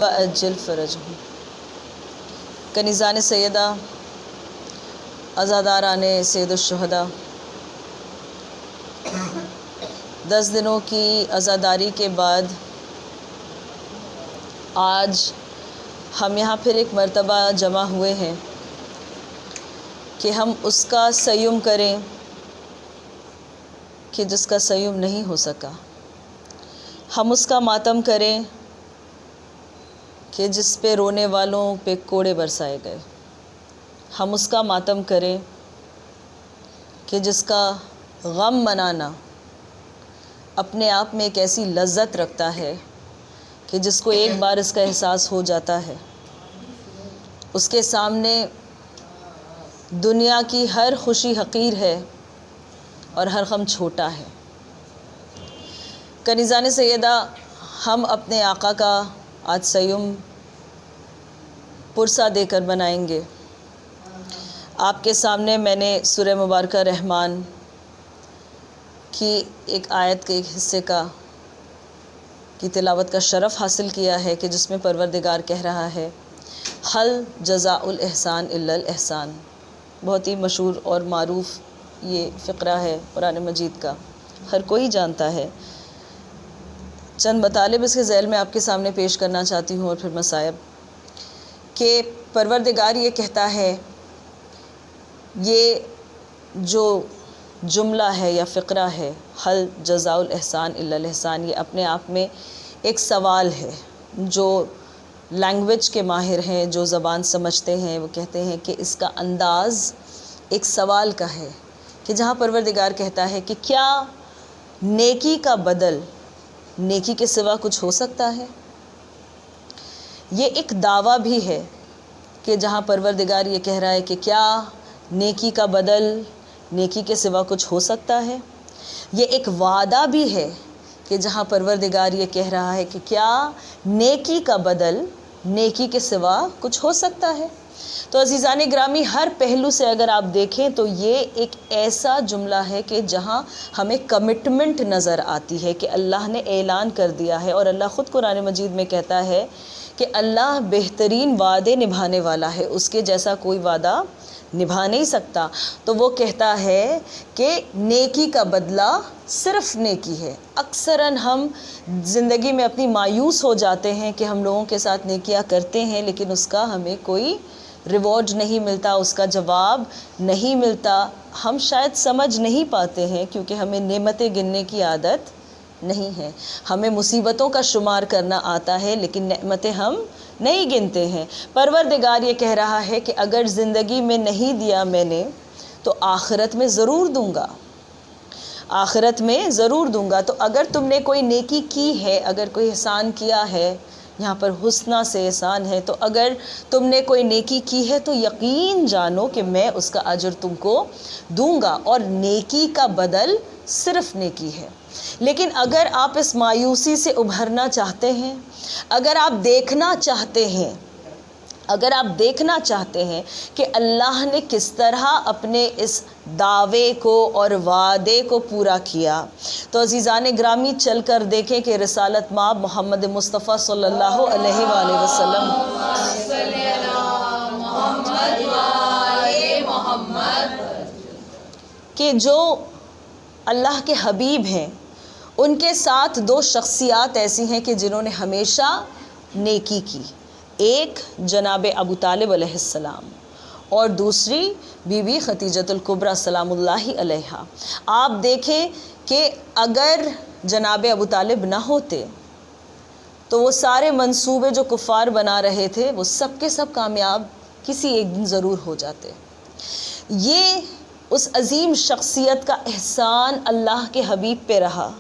وَأَجِّلْ فَرَجَهُمْ۔ کنیزان سیدہ، عزاداران سید الشہداء، 10 دنوں کی عزاداری کے بعد آج ہم یہاں پھر ایک مرتبہ جمع ہوئے ہیں کہ ہم اس کا سیم کریں کہ جس کا سیم نہیں ہو سکا، ہم اس کا ماتم کریں کہ جس پہ رونے والوں پہ کوڑے برسائے گئے، ہم اس کا ماتم کریں کہ جس کا غم منانا اپنے آپ میں ایک ایسی لذت رکھتا ہے کہ جس کو ایک بار اس کا احساس ہو جاتا ہے اس کے سامنے دنیا کی ہر خوشی حقیر ہے اور ہر غم چھوٹا ہے۔ کنیزان سیدہ، ہم اپنے آقا کا آج سیم پرسہ دے کر بنائیں گے۔ آپ کے سامنے میں نے سورہ مبارکہ رحمان کی ایک آیت کے ایک حصے کی تلاوت کا شرف حاصل کیا ہے کہ جس میں پروردگار کہہ رہا ہے حل جزاء الاحسان الا الاحسان۔ بہت ہی مشہور اور معروف یہ فقرہ ہے قرآن مجید کا، ہر کوئی جانتا ہے۔ چند مطالب اس کے ذیل میں آپ کے سامنے پیش کرنا چاہتی ہوں اور پھر مصائب کہ پروردگار یہ کہتا ہے، یہ جو جملہ ہے یا فقرہ ہے حل جزاء الاحسان الا الاحسان، یہ اپنے آپ میں ایک سوال ہے۔ جو لینگویج کے ماہر ہیں، جو زبان سمجھتے ہیں، وہ کہتے ہیں کہ اس کا انداز ایک سوال کا ہے کہ جہاں پروردگار کہتا ہے کہ کیا نیکی کا بدل نیکی کے سوا کچھ ہو سکتا ہے؟ یہ ایک دعویٰ بھی ہے کہ جہاں پروردگار یہ کہہ رہا ہے کہ کیا نیکی کا بدل نیکی کے سوا کچھ ہو سکتا ہے؟ یہ ایک وعدہ بھی ہے کہ جہاں پروردگار یہ کہہ رہا ہے کہ کیا نیکی کا بدل نیکی کے سوا کچھ ہو سکتا ہے؟ تو عزیزان گرامی، ہر پہلو سے اگر آپ دیکھیں تو یہ ایک ایسا جملہ ہے کہ جہاں ہمیں کمٹمنٹ نظر آتی ہے کہ اللہ نے اعلان کر دیا ہے، اور اللہ خود قرآن مجید میں کہتا ہے کہ اللہ بہترین وعدے نبھانے والا ہے، اس کے جیسا کوئی وعدہ نبھا نہیں سکتا۔ تو وہ کہتا ہے کہ نیکی کا بدلہ صرف نیکی ہے۔ اکثراً ہم زندگی میں اپنی مایوس ہو جاتے ہیں کہ ہم لوگوں کے ساتھ نیکیاں کرتے ہیں لیکن اس کا ہمیں کوئی ریوارڈ نہیں ملتا، اس کا جواب نہیں ملتا۔ ہم شاید سمجھ نہیں پاتے ہیں کیونکہ ہمیں نعمتیں گننے کی عادت نہیں ہے۔ ہمیں مصیبتوں کا شمار کرنا آتا ہے لیکن نعمتیں ہم نہیں گنتے ہیں۔ پروردگار یہ کہہ رہا ہے کہ اگر زندگی میں نہیں دیا میں نے تو آخرت میں ضرور دوں گا، آخرت میں ضرور دوں گا۔ تو اگر تم نے کوئی نیکی کی ہے، اگر کوئی احسان کیا ہے، یہاں پر حسنہ سے احسان ہے، تو اگر تم نے کوئی نیکی کی ہے تو یقین جانو کہ میں اس کا اجر تم کو دوں گا، اور نیکی کا بدل صرف نیکی ہے۔ لیکن اگر آپ اس مایوسی سے ابھرنا چاہتے ہیں، اگر آپ دیکھنا چاہتے ہیں، اگر آپ دیکھنا چاہتے ہیں کہ اللہ نے کس طرح اپنے اس دعوے کو اور وعدے کو پورا کیا، تو عزیزان گرامی چل کر دیکھیں کہ رسالت مآب محمد مصطفیٰ صلی اللہ علیہ وآلہ وسلم کہ جو اللہ کے حبیب ہیں، ان کے ساتھ 2 شخصیات ایسی ہیں کہ جنہوں نے ہمیشہ نیکی کی۔ ایک جناب ابو طالب علیہ السلام اور دوسری بی بی خدیجۃ الکبریٰ سلام اللہ علیہا۔ آپ دیکھیں کہ اگر جناب ابو طالب نہ ہوتے تو وہ سارے منصوبے جو کفار بنا رہے تھے وہ سب کے سب کامیاب کسی ایک دن ضرور ہو جاتے۔ یہ اس عظیم شخصیت کا احسان اللہ کے حبیب پہ رہا،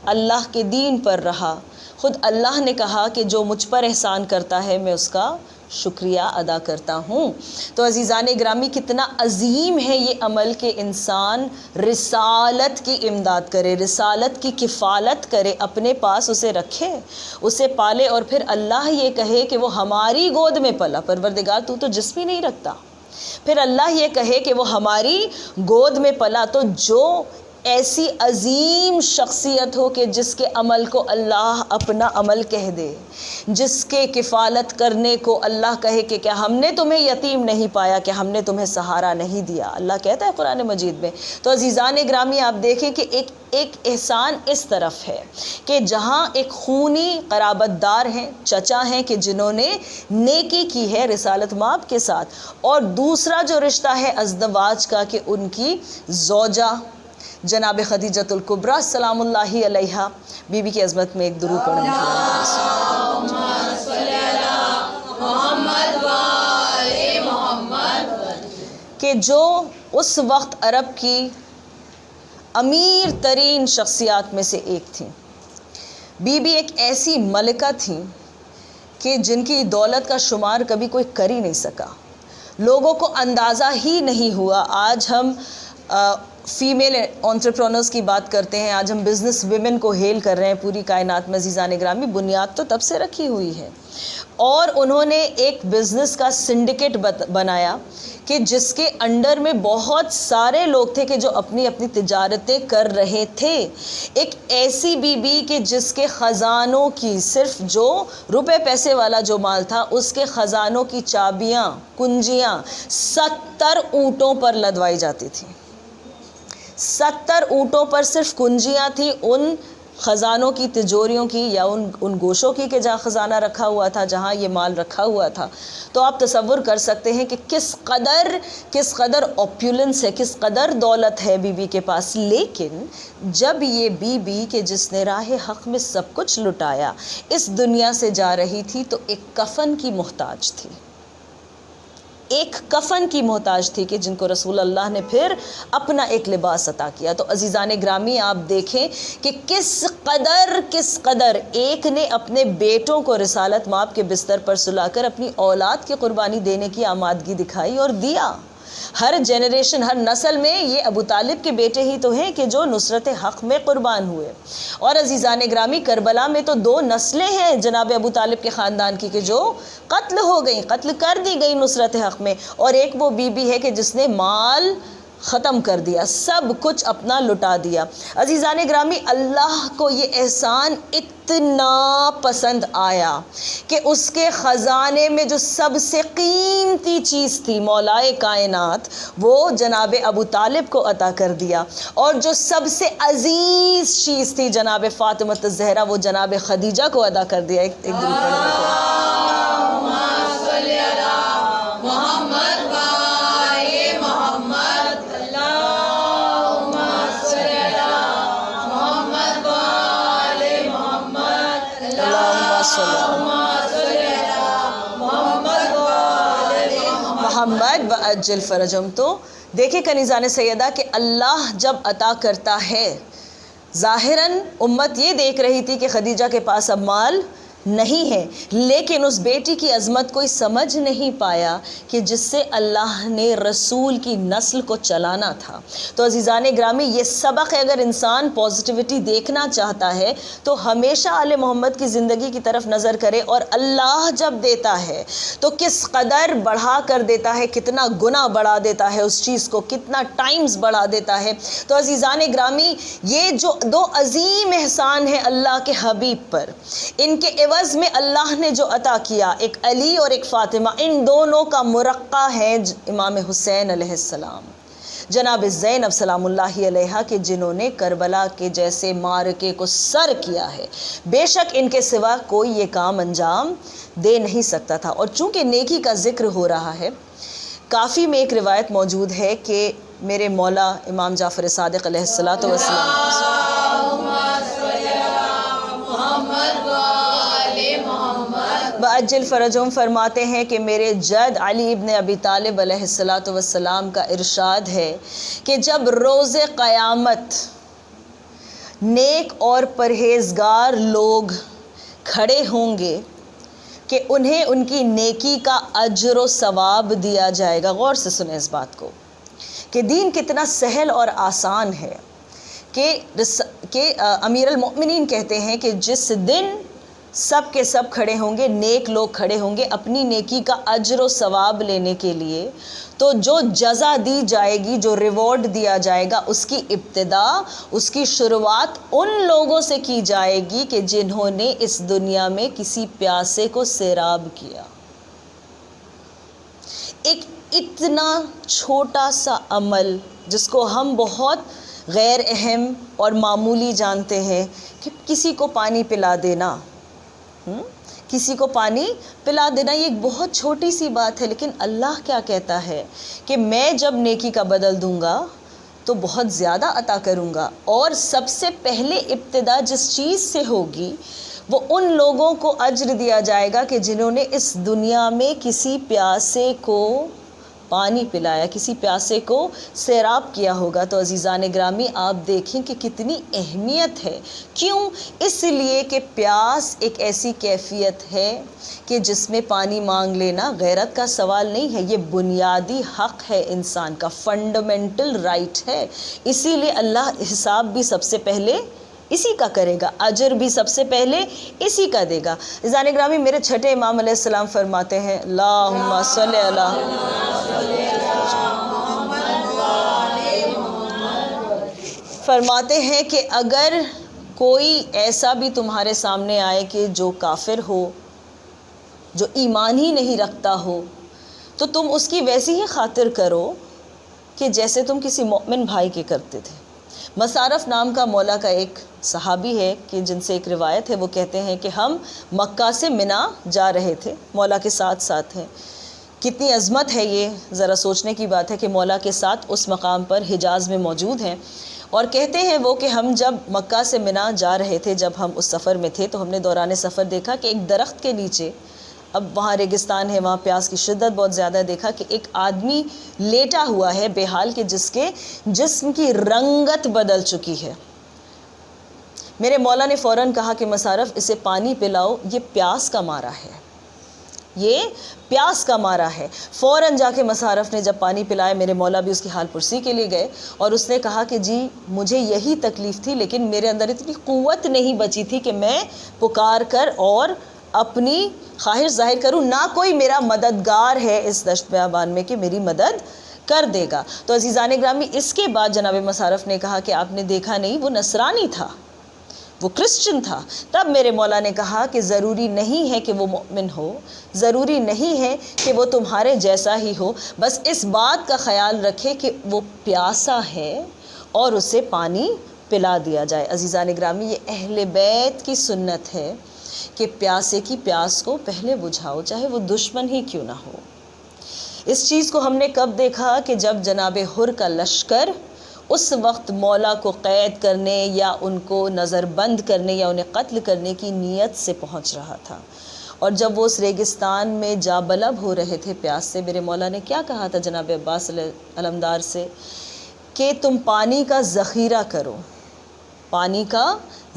اللہ کے دین پر رہا۔ خود اللہ نے کہا کہ جو مجھ پر احسان کرتا ہے میں اس کا شکریہ ادا کرتا ہوں۔ تو عزیزان گرامی کتنا عظیم ہے یہ عمل کہ انسان رسالت کی امداد کرے، رسالت کی کفالت کرے، اپنے پاس اسے رکھے، اسے پالے، اور پھر اللہ یہ کہے کہ وہ ہماری گود میں پلا۔ پروردگار تو جسم ہی نہیں رکھتا، پھر اللہ یہ کہے کہ وہ ہماری گود میں پلا۔ تو جو ایسی عظیم شخصیت ہو کہ جس کے عمل کو اللہ اپنا عمل کہہ دے، جس کے کفالت کرنے کو اللہ کہے کہ کیا ہم نے تمہیں یتیم نہیں پایا، کہ ہم نے تمہیں سہارا نہیں دیا، اللہ کہتا ہے قرآن مجید میں۔ تو عزیزان گرامی آپ دیکھیں کہ ایک احسان اس طرف ہے کہ جہاں ایک خونی قرابت دار ہیں، چچا ہیں کہ جنہوں نے نیکی کی ہے رسالت مآب کے ساتھ، اور دوسرا جو رشتہ ہے ازدواج کا کہ ان کی زوجہ جناب خدیجۃ الکبریٰ سلام اللہ علیہا بی بی کی عظمت میں ایک درود پڑھنے کہ جو اس وقت عرب کی امیر ترین شخصیات میں سے ایک تھیں۔ بی بی ایک ایسی ملکہ تھیں کہ جن کی دولت کا شمار کبھی کوئی کر ہی نہیں سکا، لوگوں کو اندازہ ہی نہیں ہوا۔ آج ہم فیمیل انٹرپرونرز کی بات کرتے ہیں، آج ہم بزنس ویمن کو ہیل کر رہے ہیں پوری کائنات میں۔ عزیزان گرامی بنیاد تو تب سے رکھی ہوئی ہے، اور انہوں نے ایک بزنس کا سنڈیکیٹ بنایا کہ جس کے انڈر میں بہت سارے لوگ تھے کہ جو اپنی اپنی تجارتیں کر رہے تھے۔ ایک ایسی بی بی کہ جس کے خزانوں کی، صرف جو روپے پیسے والا جو مال تھا اس کے خزانوں کی چابیاں، کنجیاں 70 اونٹوں پر لدوائی جاتی تھیں۔ 70 اونٹوں پر صرف کنجیاں تھیں ان خزانوں کی، تجوریوں کی، یا ان گوشوں کی کہ جہاں خزانہ رکھا ہوا تھا، جہاں یہ مال رکھا ہوا تھا۔ تو آپ تصور کر سکتے ہیں کہ کس قدر اوپیولنس ہے، کس قدر دولت ہے بی بی کے پاس۔ لیکن جب یہ بی بی کہ جس نے راہ حق میں سب کچھ لٹایا اس دنیا سے جا رہی تھی تو ایک کفن کی محتاج تھی، ایک کفن کی محتاج تھی کہ جن کو رسول اللہ نے پھر اپنا ایک لباس عطا کیا۔ تو عزیزان گرامی آپ دیکھیں کہ کس قدر ایک نے اپنے بیٹوں کو رسالت مآب کے بستر پر سلا کر اپنی اولاد کی قربانی دینے کی آمادگی دکھائی اور دیا۔ ہر جنریشن، ہر نسل میں یہ ابو طالب کے بیٹے ہی تو ہیں کہ جو نصرت حق میں قربان ہوئے۔ اور عزیزان گرامی کربلا میں تو 2 نسلیں ہیں جناب ابو طالب کے خاندان کی کہ جو قتل ہو گئیں، قتل کر دی گئی نصرت حق میں، اور ایک وہ بی بی ہے کہ جس نے مال ختم کر دیا، سب کچھ اپنا لٹا دیا۔ عزیزان گرامی اللہ کو یہ احسان اتنا پسند آیا کہ اس کے خزانے میں جو سب سے قیمتی چیز تھی مولائے کائنات وہ جناب ابو طالب کو عطا کر دیا، اور جو سب سے عزیز چیز تھی جناب فاطمہ الزہرا وہ جناب خدیجہ کو عطا کر دیا۔ ایک دن محمد وعجل فرجہم۔ تو دیکھیں کنیزان سیدہ کہ اللہ جب عطا کرتا ہے، ظاہراً امت یہ دیکھ رہی تھی کہ خدیجہ کے پاس اب مال نہیں ہے، لیکن اس بیٹی کی عظمت کوئی سمجھ نہیں پایا کہ جس سے اللہ نے رسول کی نسل کو چلانا تھا۔ تو عزیزان گرامی یہ سبق ہے، اگر انسان پازیٹیوٹی دیکھنا چاہتا ہے تو ہمیشہ آل محمد کی زندگی کی طرف نظر کرے، اور اللہ جب دیتا ہے تو کس قدر بڑھا کر دیتا ہے، کتنا گنا بڑھا دیتا ہے اس چیز کو، کتنا ٹائمز بڑھا دیتا ہے۔ تو عزیزان گرامی یہ جو 2 عظیم احسان ہیں اللہ کے حبیب پر، ان کے عوض میں اللہ نے جو عطا کیا، ایک علی اور ایک فاطمہ، ان دونوں کا مرقع ہے امام حسین علیہ السلام، جناب زینب سلام اللہ علیہا کہ جنہوں نے کربلا کے جیسے معرکے کو سر کیا ہے۔ بے شک ان کے سوا کوئی یہ کام انجام دے نہیں سکتا تھا۔ اور چونکہ نیکی کا ذکر ہو رہا ہے، کافی میں ایک روایت موجود ہے کہ میرے مولا امام جعفر صادق علیہ السلام وعجل فرجہم فرماتے ہیں کہ میرے جد علی ابن ابی طالب علیہ السلام کا ارشاد ہے کہ جب روز قیامت نیک اور پرہیزگار لوگ کھڑے ہوں گے کہ انہیں ان کی نیکی کا اجر و ثواب دیا جائے گا۔ غور سے سنیں اس بات کو کہ دین کتنا سہل اور آسان ہے کہ امیر المؤمنین کہتے ہیں کہ جس دن سب کے سب کھڑے ہوں گے، نیک لوگ کھڑے ہوں گے اپنی نیکی کا اجر و ثواب لینے کے لیے، تو جو جزا دی جائے گی، جو ریوارڈ دیا جائے گا، اس کی ابتدا، اس کی شروعات ان لوگوں سے کی جائے گی کہ جنہوں نے اس دنیا میں کسی پیاسے کو سیراب کیا۔ ایک اتنا چھوٹا سا عمل جس کو ہم بہت غیر اہم اور معمولی جانتے ہیں کہ کسی کو پانی پلا دینا، کسی کو پانی پلا دینا، یہ ایک بہت چھوٹی سی بات ہے، لیکن اللہ کیا کہتا ہے کہ میں جب نیکی کا بدل دوں گا تو بہت زیادہ عطا کروں گا، اور سب سے پہلے ابتدا جس چیز سے ہوگی وہ ان لوگوں کو اجر دیا جائے گا کہ جنہوں نے اس دنیا میں کسی پیاسے کو پانی پلایا، کسی پیاسے کو سیراب کیا ہوگا۔ تو عزیزان گرامی، آپ دیکھیں کہ کتنی اہمیت ہے۔ کیوں؟ اس لیے کہ پیاس ایک ایسی کیفیت ہے کہ جس میں پانی مانگ لینا غیرت کا سوال نہیں ہے، یہ بنیادی حق ہے، انسان کا فنڈامنٹل رائٹ ہے۔ اسی لیے اللہ حساب بھی سب سے پہلے اسی کا کرے گا، اجر بھی سب سے پہلے اسی کا دے گا۔ عزیزان گرامی، میرے چھٹے امام علیہ السلام فرماتے ہیں، اللہم صلی علی، فرماتے ہیں کہ اگر کوئی ایسا بھی تمہارے سامنے آئے کہ جو کافر ہو، جو ایمان ہی نہیں رکھتا ہو، تو تم اس کی ویسی ہی خاطر کرو کہ جیسے تم کسی مومن بھائی کے کرتے تھے۔ مصارف نام کا مولا کا ایک صحابی ہے کہ جن سے ایک روایت ہے، وہ کہتے ہیں کہ ہم مکہ سے منا جا رہے تھے، مولا کے ساتھ ساتھ ہیں۔ کتنی عظمت ہے یہ، ذرا سوچنے کی بات ہے کہ مولا کے ساتھ اس مقام پر حجاز میں موجود ہیں، اور کہتے ہیں وہ کہ ہم جب مکہ سے منا جا رہے تھے، جب ہم اس سفر میں تھے، تو ہم نے دوران سفر دیکھا کہ ایک درخت کے نیچے، اب وہاں ریگستان ہے، وہاں پیاس کی شدت بہت زیادہ، دیکھا کہ ایک آدمی لیٹا ہوا ہے بے حال کہ جس کے جسم کی رنگت بدل چکی ہے۔ میرے مولا نے فوراً کہا کہ مصارف اسے پانی پلاؤ، یہ پیاس کا مارا ہے، یہ پیاس کا مارا ہے۔ فوراً جا کے مصارف نے جب پانی پلایا، میرے مولا بھی اس کی حال پرسی کے لیے گئے، اور اس نے کہا کہ جی مجھے یہی تکلیف تھی، لیکن میرے اندر اتنی قوت نہیں بچی تھی کہ میں پکار کر اور اپنی خواہش ظاہر کروں، نہ کوئی میرا مددگار ہے اس دشت بیابان میں کہ میری مدد کر دے گا۔ تو عزیزان گرامی، اس کے بعد جناب مصارف نے کہا کہ آپ نے دیکھا نہیں، وہ نصرانی تھا، وہ کرسچن تھا۔ تب میرے مولا نے کہا کہ ضروری نہیں ہے کہ وہ مومن ہو، ضروری نہیں ہے کہ وہ تمہارے جیسا ہی ہو، بس اس بات کا خیال رکھے کہ وہ پیاسا ہے اور اسے پانی پلا دیا جائے۔ عزیزان گرامی، یہ اہل بیت کی سنت ہے کہ پیاسے کی پیاس کو پہلے بجھاؤ، چاہے وہ دشمن ہی کیوں نہ ہو۔ اس چیز کو ہم نے کب دیکھا کہ جب جناب حر کا لشکر اس وقت مولا کو قید کرنے یا ان کو نظر بند کرنے یا انہیں قتل کرنے کی نیت سے پہنچ رہا تھا، اور جب وہ اس ریگستان میں جا بلب ہو رہے تھے پیاس سے، میرے مولا نے کیا کہا تھا جناب عباس علمدار سے کہ تم پانی کا ذخیرہ کرو، پانی کا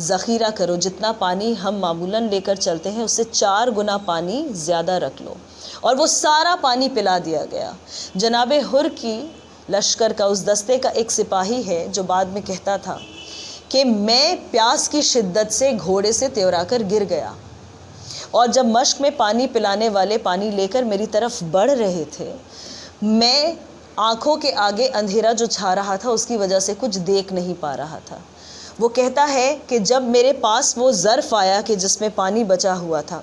ذخیرہ کرو، جتنا پانی ہم معمولاً لے کر چلتے ہیں اس سے 4 گنا پانی زیادہ رکھ لو، اور وہ سارا پانی پلا دیا گیا۔ جناب حر کی لشکر کا، اس دستے کا ایک سپاہی ہے جو بعد میں کہتا تھا کہ میں پیاس کی شدت سے گھوڑے سے تیورا کر گر گیا، اور جب مشق میں پانی پلانے والے پانی لے کر میری طرف بڑھ رہے تھے، میں آنکھوں کے آگے اندھیرا جو چھا رہا تھا اس کی وجہ سے کچھ دیکھ نہیں پا رہا تھا۔ وہ کہتا ہے کہ جب میرے پاس وہ ظرف آیا کہ جس میں پانی بچا ہوا تھا،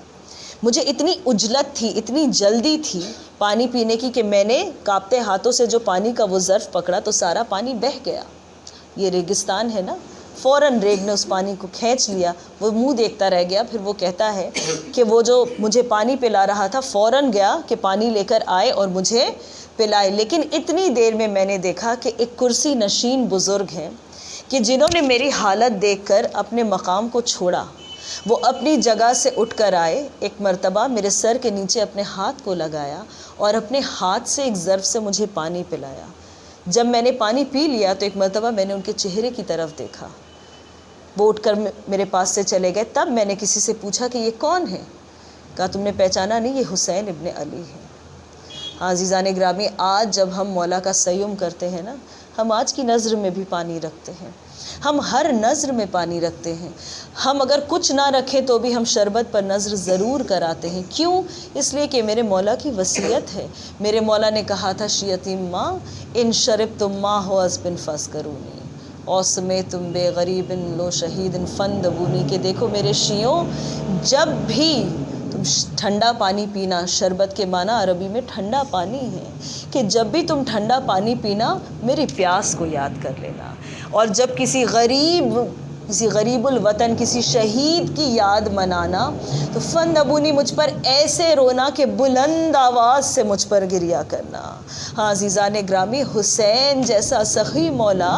مجھے اتنی عجلت تھی، اتنی جلدی تھی پانی پینے کی کہ میں نے کانپتے ہاتھوں سے جو پانی کا وہ ظرف پکڑا تو سارا پانی بہہ گیا۔ یہ ریگستان ہے نا، فوراً ریگ نے اس پانی کو کھینچ لیا، وہ منہ دیکھتا رہ گیا۔ پھر وہ کہتا ہے کہ وہ جو مجھے پانی پلا رہا تھا فوراً گیا کہ پانی لے کر آئے اور مجھے پلائے، لیکن اتنی دیر میں میں نے دیکھا کہ ایک کرسی نشین بزرگ ہیں کہ جنہوں نے میری حالت دیکھ کر اپنے مقام کو چھوڑا، وہ اپنی جگہ سے اٹھ کر آئے، ایک مرتبہ میرے سر کے نیچے اپنے ہاتھ کو لگایا اور اپنے ہاتھ سے ایک ظرف سے مجھے پانی پلایا۔ جب میں نے پانی پی لیا تو ایک مرتبہ میں نے ان کے چہرے کی طرف دیکھا، وہ اٹھ کر میرے پاس سے چلے گئے۔ تب میں نے کسی سے پوچھا کہ یہ کون ہے؟ کہا تم نے پہچانا نہیں، یہ حسین ابن علی ہے۔ عزیزان گرامی، آج جب ہم مولا کا سیوم کرتے ہیں نا، ہم آج کی نظر میں بھی پانی رکھتے ہیں۔ ہم ہر نظر میں پانی رکھتے ہیں. ہم اگر کچھ نہ رکھیں تو بھی ہم شربت پر نظر ضرور کراتے ہیں. کیوں؟ اس لیے کہ میرے مولا کی وصیت ہے. میرے مولا نے کہا تھا شیعتیم ماں ان شربتم ما ہو ازبن فذکرونی اوسمیتم بے غریب لو شہید فندبونی. کہ دیکھو میرے شیعوں، جب بھی تم ٹھنڈا پانی پینا، شربت کے معنی عربی میں ٹھنڈا پانی ہے، کہ جب بھی تم ٹھنڈا پانی پینا میری پیاس کو یاد کر لینا. اور جب کسی غریب الوطن، کسی شہید کی یاد منانا تو فندبونی مجھ پر ایسے رونا کہ بلند آواز سے مجھ پر گریا کرنا. ہاں عزیزان گرامی، حسین جیسا سخی مولا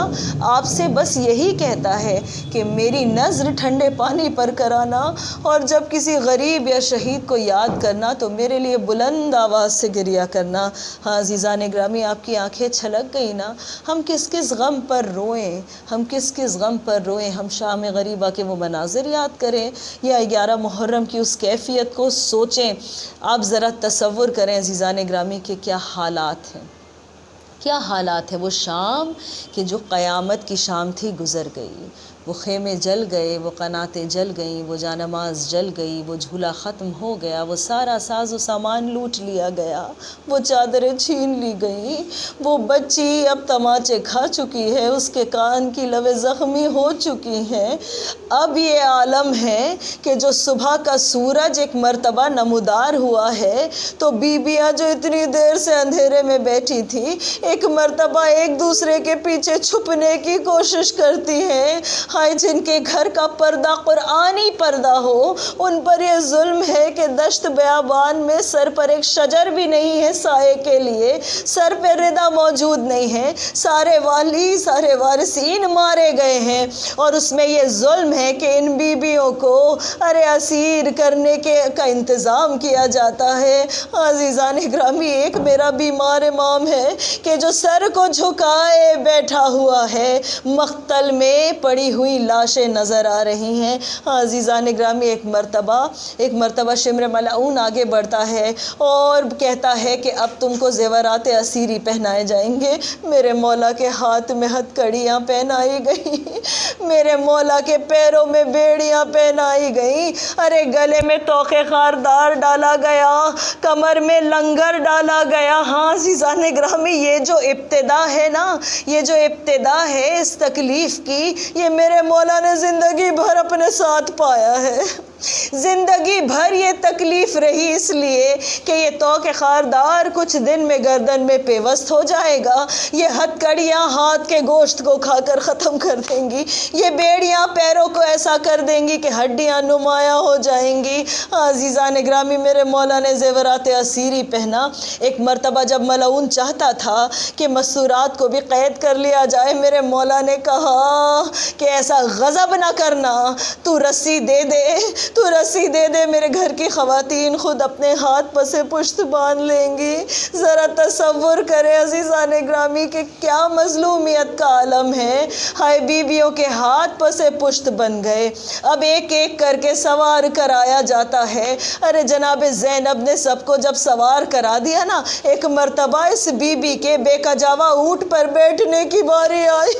آپ سے بس یہی کہتا ہے کہ میری نظر ٹھنڈے پانی پر کرانا، اور جب کسی غریب یا شہید کو یاد کرنا تو میرے لیے بلند آواز سے گریا کرنا. ہاں عزیزان گرامی، آپ کی آنکھیں چھلک گئی نا. ہم کس کس غم پر روئیں، ہم کس کس غم پر روئیں. ہم شام غریبہ کے وہ مناظر یاد کریں یا 11 محرم کی اس کیفیت کو سوچیں. آپ ذرا تصور کریں عزیزان گرامی کہ کیا حالات ہیں، کیا حالات ہے. وہ شام کہ جو قیامت کی شام تھی گزر گئی. وہ خیمے جل گئے، وہ قناتیں جل گئیں، وہ جانماز جل گئی، وہ جھولا ختم ہو گیا، وہ سارا ساز و سامان لوٹ لیا گیا، وہ چادریں چھین لی گئیں. وہ بچی اب تماچے کھا چکی ہے، اس کے کان کی لویں زخمی ہو چکی ہیں. اب یہ عالم ہے کہ جو صبح کا سورج ایک مرتبہ نمودار ہوا ہے تو بیویاں جو اتنی دیر سے اندھیرے میں بیٹھی تھی ایک مرتبہ ایک دوسرے کے پیچھے چھپنے کی کوشش کرتی ہیں. ہائے جن کے گھر کا پردہ قرآنی پردہ ہو، ان پر یہ ظلم ہے کہ دشت بیابان میں سر پر ایک شجر بھی نہیں ہے سائے کے لیے، سر پہ ردا موجود نہیں ہے، سارے والی سارے وارثین مارے گئے ہیں. اور اس میں یہ ظلم ہے کہ ان بیویوں کو اسیر کرنے کا انتظام کیا جاتا ہے. عزیزان گرامی، ایک میرا بیمار امام ہے کہ جو سر کو جھکائے بیٹھا ہوا ہے، مقتل میں پڑی ہوئی لاشیں نظر آ رہی ہیں. عزیزان گرامی، ایک مرتبہ شمر ملعون آگے بڑھتا ہے اور کہتا ہے کہ اب تم کو زیورات اسیری پہنائے جائیں گے. میرے مولا کے ہاتھ میں ہتھ کڑیاں پہنائی گئی، میرے مولا کے پیروں میں بیڑیاں پہنائی گئیں، ارے گلے میں توق خاردار ڈالا گیا، کمر میں لنگر ڈالا گیا. ہاں عزیزان گرامی، یہ جو ابتدا ہے نا، یہ جو ابتدا ہے اس تکلیف کی، یہ میرے مولا نے زندگی بھر اپنے ساتھ پایا ہے. زندگی بھر یہ تکلیف رہی اس لیے کہ یہ توق خاردار کچھ دن میں گردن میں پیوست ہو جائے گا، یہ ہتھ کڑیاں ہاتھ کے گوشت کو کھا کر ختم کر دیں گی، یہ بیڑیاں پیروں کو ایسا کر دیں گی کہ ہڈیاں نمایاں ہو جائیں گی. عزیزان گرامی، میرے مولا نے زیورات اسیری پہنا. ایک مرتبہ جب ملعون چاہتا تھا کہ مستورات کو بھی قید کر لیا جائے، میرے مولا نے کہا کہ ایسا غضب نہ کرنا، تو رسی دے دے، میرے گھر کی خواتین خود اپنے ہاتھ پسے پشت باندھ لیں گی. ذرا تصور کریں عزیزان گرامی کہ کیا مظلومیت کا عالم ہے. ہائے بیویوں کے ہاتھ پسے پشت بن گئے، اب ایک ایک کر کے سوار کرایا جاتا ہے. ارے جناب زینب نے سب کو جب سوار کرا دیا نا، ایک مرتبہ اس بی بی کے بے کجاوا اونٹ پر بیٹھنے کی باری آئی.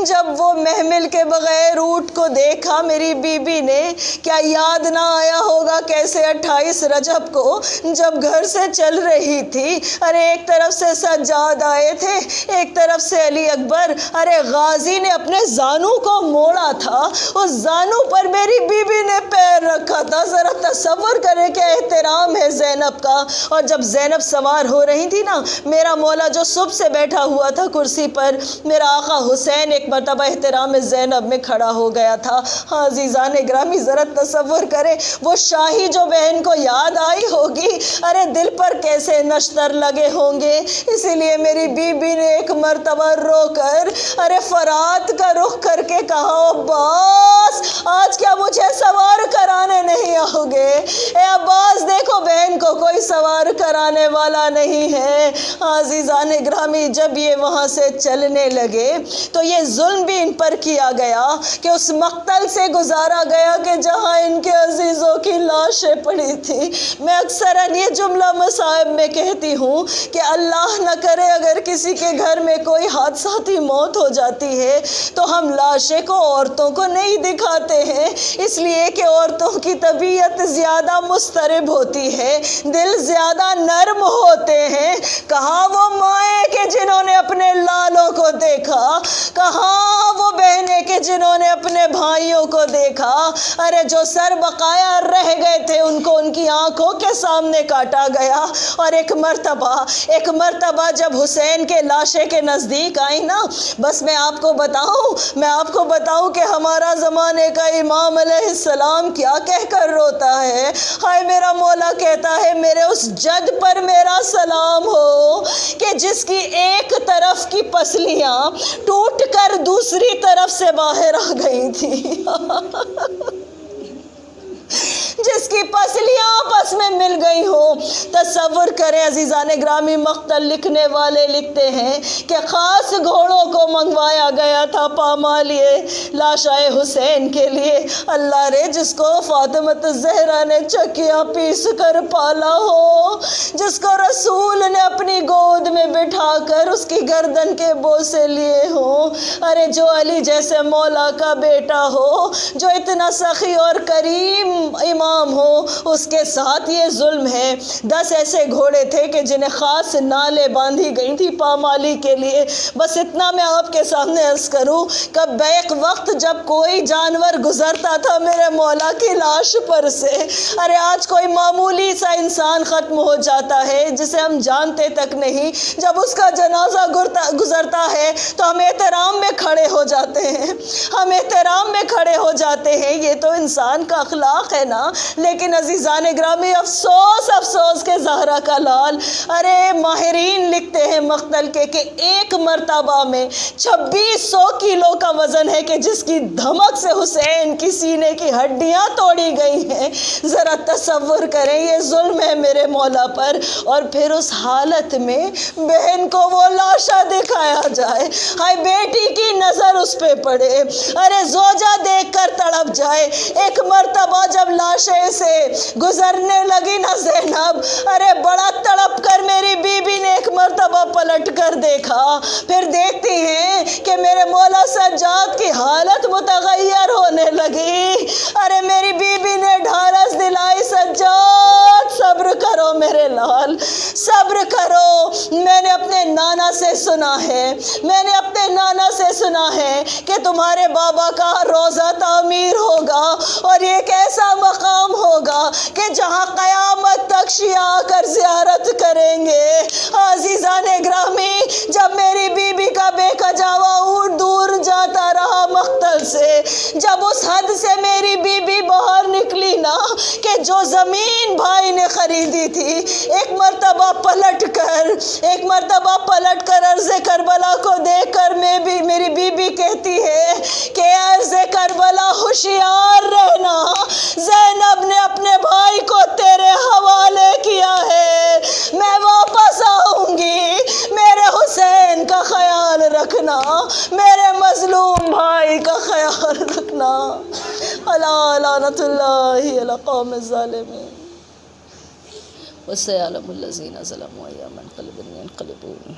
جب وہ محمل کے بغیر اونٹ کو دیکھا میری بی بی نے، کیا یاد نہ آیا ہوگا کیسے 28 رجب کو جب گھر سے چل رہی تھی، ارے ایک طرف سے سجاد آئے تھے، ایک طرف سے علی اکبر، ارے غازی نے اپنے زانو کو موڑا تھا، اس زانو پر میری بی بی نے پیر رکھا تھا. ذرا تصور کریں کہ احترام ہے زینب کا. اور جب زینب سوار ہو رہی تھی نا، میرا مولا جو صبح سے بیٹھا ہوا تھا کرسی پر، میرا آقا حسین ایک مرتبہ احترام زینب میں کھڑا ہو گیا تھا. ہاں عزیزان گرامی، ذرا تصور کریں وہ شاہی جو بہن کو یاد آئی ہوگی، ارے دل پر کیسے نشتر لگے ہوں گے. اسی لیے میری بی بی نے ایک مرتبہ رو کر ارے فرات کا رخ کر کے کہا، عباس آج کیا مجھے سوار کرانے نہیں آؤ گے؟ اے عباس دیکھو بہن کو کوئی سوار کرانے والا نہیں ہے. عزیزان گرامی، جب یہ وہاں سے چلنے لگے تو یہ ظلم بھی ان پر کیا گیا کہ اس مقتل سے گزارا گیا کہ جہاں ان کے عزیزوں کی لاشیں پڑی تھی۔ میں اکثراً یہ جملہ مصائب میں کہتی ہوں کہ اللہ نہ کرے اگر کسی کے گھر میں کوئی حادثاتی موت ہو جاتی ہے تو ہم لاشیں کو عورتوں کو نہیں دکھاتے ہیں، اس لیے کہ عورتوں کی طبیعت زیادہ مضطرب ہوتی ہے، دل زیادہ نرم ہوتے ہیں۔ کہاں وہ مائیں کہ جنہوں نے اپنے لالوں کو دیکھا، کہاں وہ بہنیں کہ جنہوں نے اپنے بھائیوں کو دیکھا۔ ارے جو سر بقایا رہ گئے تھے ان کو ان کی آنکھوں کے سامنے کاٹا گیا۔ اور ایک مرتبہ جب حسین کے لاشے کے نزدیک آئی نا، بس میں آپ کو بتاؤں کہ ہمارا زمانے کا امام علیہ السلام کیا کہہ کر روتا ہے۔ ہائے میرا مولا کہتا ہے میرے اس جد پر میرا سلام ہو کہ جس کی ایک طرف کی پسلیاں ٹوٹ کر دوسری طرف سے باہر آ گئی تھی، جس کی پسلیاں آپس میں مل گئی ہوں۔ تصور کریں عزیزان گرامی، مقتل لکھنے والے لکھتے ہیں کہ خاص گھوڑوں کو منگوایا گیا تھا پامالیے لاشائے حسین کے لیے۔ اللہ رے، جس کو فاطمہ الزہرا نے چکیاں پیس کر پالا ہو، جس کو رسول نے اپنی گود میں بٹھا کر اس کی گردن کے بوسے لیے ہوں، ارے جو علی جیسے مولا کا بیٹا ہو، جو اتنا سخی اور کریم امام ہو، اس کے ساتھ یہ ظلم ہے۔ 10 ایسے گھوڑے تھے کہ جنہیں خاص نالے باندھی گئی تھی پامالی کے لیے۔ بس اتنا میں آپ کے سامنے عرض کروں کہ بیک وقت جب کوئی جانور گزرتا تھا میرے مولا کی لاش پر سے، ارے آج کوئی معمولی سا انسان ختم ہو جاتا ہے جسے ہم جانتے تک نہیں، جب اس کا جنازہ گزرتا ہے تو ہم احترام میں کھڑے ہو جاتے ہیں، یہ تو انسان کا اخلاق ہے نا۔ لیکن عزیزان گرامی، افسوس کہ زہرا کا لال، ارے ماہرین لکھتے ہیں مقتل کے کہ ایک مرتبہ میں 2600 کلو کا وزن ہے کہ جس کی دھمک سے حسین کی سینے کی ہڈیاں توڑی گئی ہیں۔ ذرا تصور کریں، یہ ظلم ہے میرے مولا پر، اور پھر اس حالت میں بہن کو وہ لاشا دکھایا جائے، ہائے بیٹی کی نظر اس پہ پڑے، ارے زوجہ دیکھ کر تڑپ جائے۔ ایک مرتبہ جب لاشے سے گزرنے لگی نا زینب، ارے بڑا تڑپ کر میری بی بی نے ایک مرتبہ پلٹ کر دیکھا، پھر دیکھتی ہیں کہ میرے مولا سجاد کی حالت متغیر ہونے لگی۔ ارے میری بی بی نے ڈھارس دلائی، سجاد صبر کرو میرے لال، صبر کرو، میں نے اپنے نانا سے سنا ہے کہ تمہارے بابا کا روزہ تعمیر ہوگا، اور یہ ایک ایسا مقام ہوگا کہ جہاں قیامت تک شیعہ آ کر زیارت کریں گے۔ عزیزان گرامی، جب میری بی بی کا بے کجاوا اونٹ دور جاتا رہا مقتل سے، جب اس حد سے میری بی بی باہر نکلی نا کہ جو زمین بھائی نے خریدی تھی، ایک مرتبہ پلٹ کر عرض کربلا کو دیکھ کر میری بی بی کہتی ہے کہ عرض کربلا ہوشیار رہنا، زینب نے اپنے بھائی کو تیرے حوالے کیا ہے، میں واپس آؤں گی، میرے حسین کا خیال رکھنا، میرے مظلوم بھائی کا خیال رکھنا۔ الا لعنت اللہ علی قوم الظالمین وسيعلم الذين ظلموا أيام منقلب ينقلبون۔